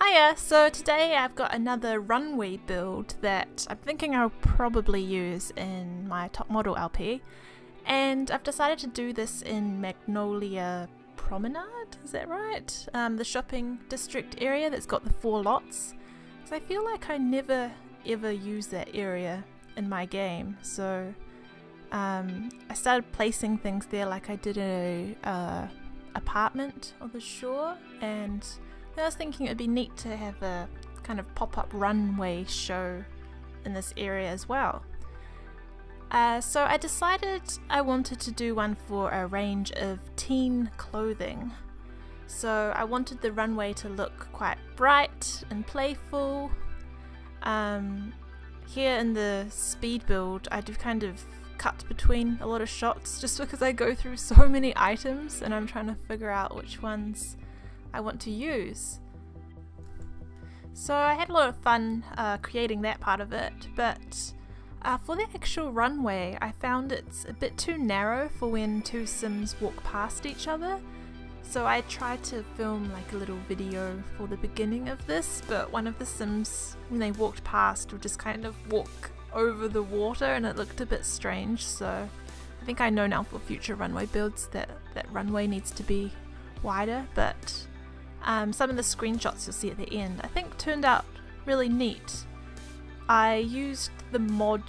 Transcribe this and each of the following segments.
Hiya! So today I've got another runway build that I'm thinking I'll probably use in my top model LP, and I've decided to do this in Magnolia Promenade, is that right? The shopping district area that's got the 4 lots. So I feel like I never ever use that area in my game, so I started placing things there like I did a apartment on the shore, and I was thinking it would be neat to have a kind of pop-up runway show in this area as well. So I decided I wanted to do one for a range of teen clothing. So I wanted the runway to look quite bright and playful. Here in the speed build I do kind of cut between a lot of shots just because I go through so many items and I'm trying to figure out which ones I want to use. So I had a lot of fun creating that part of it, but for the actual runway I found it's a bit too narrow for when 2 Sims walk past each other. So I tried to film like a little video for the beginning of this, but one of the Sims, when they walked past, would just kind of walk over the water and it looked a bit strange. So I think I know now for future runway builds that that runway needs to be wider, but some of the screenshots you'll see at the end I think turned out really neat. I used the mod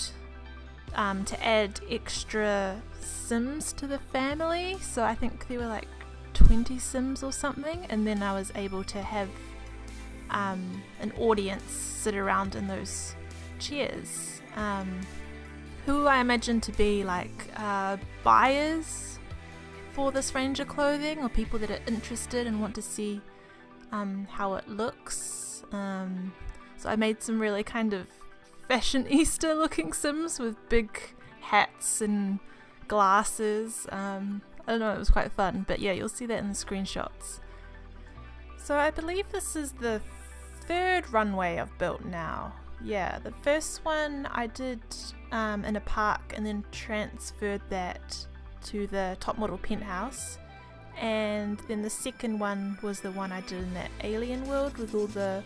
to add extra Sims to the family, so I think there were like 20 Sims or something, and then I was able to have an audience sit around in those chairs, who I imagine to be like buyers for this range of clothing, or people that are interested and want to see how it looks. So I made some really kind of fashionista looking Sims with big hats and glasses. I don't know, it was quite fun, but yeah, you'll see that in the screenshots. So I believe this is the 3rd runway I've built now. Yeah, the first one I did in a park and then transferred that to the top model penthouse, and then the second one was the one I did in that alien world with all the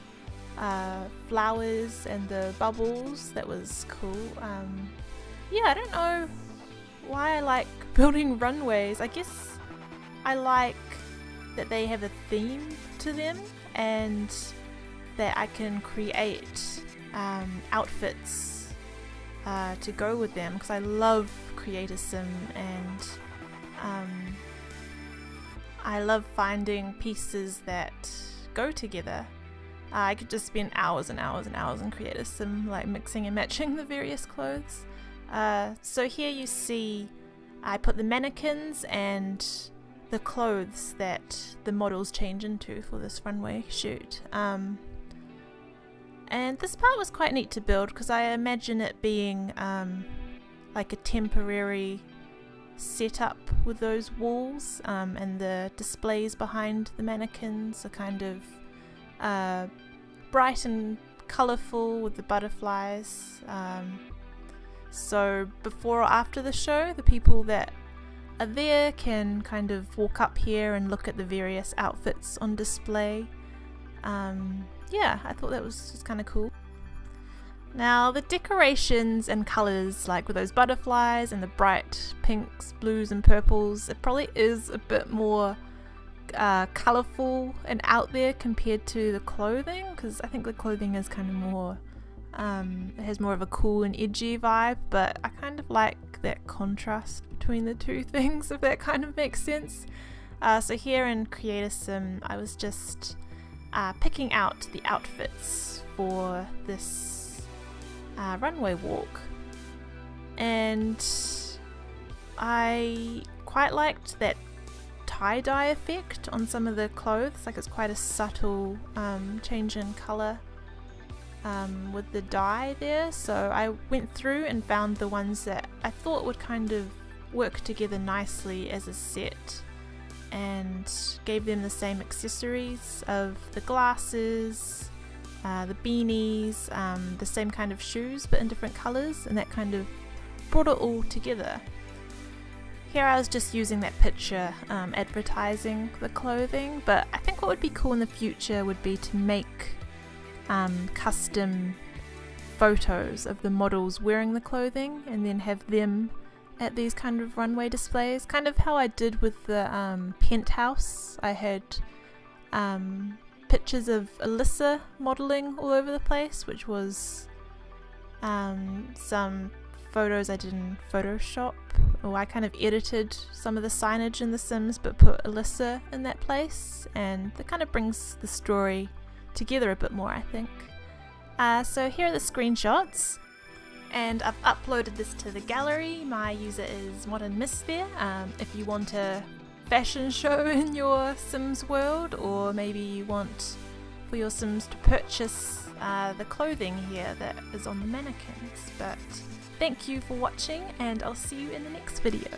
flowers and the bubbles. That was cool. Yeah, I don't know why I like building runways. I guess I like that they have a theme to them and that I can create outfits to go with them, because I love Create a Sim, and I love finding pieces that go together. I could just spend hours and hours and hours in Create a Sim, like mixing and matching the various clothes. So here you see I put the mannequins and the clothes that the models change into for this runway shoot. And this part was quite neat to build because I imagine it being like a temporary setup with those walls, and the displays behind the mannequins are kind of bright and colourful with the butterflies. So before or after the show, the people that are there can kind of walk up here and look at the various outfits on display. Yeah, I thought that was just kind of cool. Now the decorations and colours, like with those butterflies and the bright pinks, blues and purples, it probably is a bit more colourful and out there compared to the clothing, because I think the clothing is kind of more it has more of a cool and edgy vibe, but I kind of like that contrast between the two things, if that kind of makes sense. So here in Create a Sim I was just picking out the outfits for this runway walk, and I quite liked that tie-dye effect on some of the clothes. Like, it's quite a subtle change in colour with the dye there, so I went through and found the ones that I thought would kind of work together nicely as a set, and gave them the same accessories of the glasses, the beanies, the same kind of shoes but in different colours, and that kind of brought it all together. Here I was just using that picture advertising the clothing, but I think what would be cool in the future would be to make custom photos of the models wearing the clothing and then have them at these kind of runway displays, kind of how I did with the penthouse. I had pictures of Alyssa modeling all over the place, which was some photos I did in Photoshop, or I kind of edited some of the signage in The Sims but put Alyssa in that place, and that kind of brings the story together a bit more, I think. So here are the screenshots, and I've uploaded this to the gallery. My user is ModernMiss there. If you want a fashion show in your Sims world, or maybe you want for your Sims to purchase the clothing here that is on the mannequins. But thank you for watching, and I'll see you in the next video.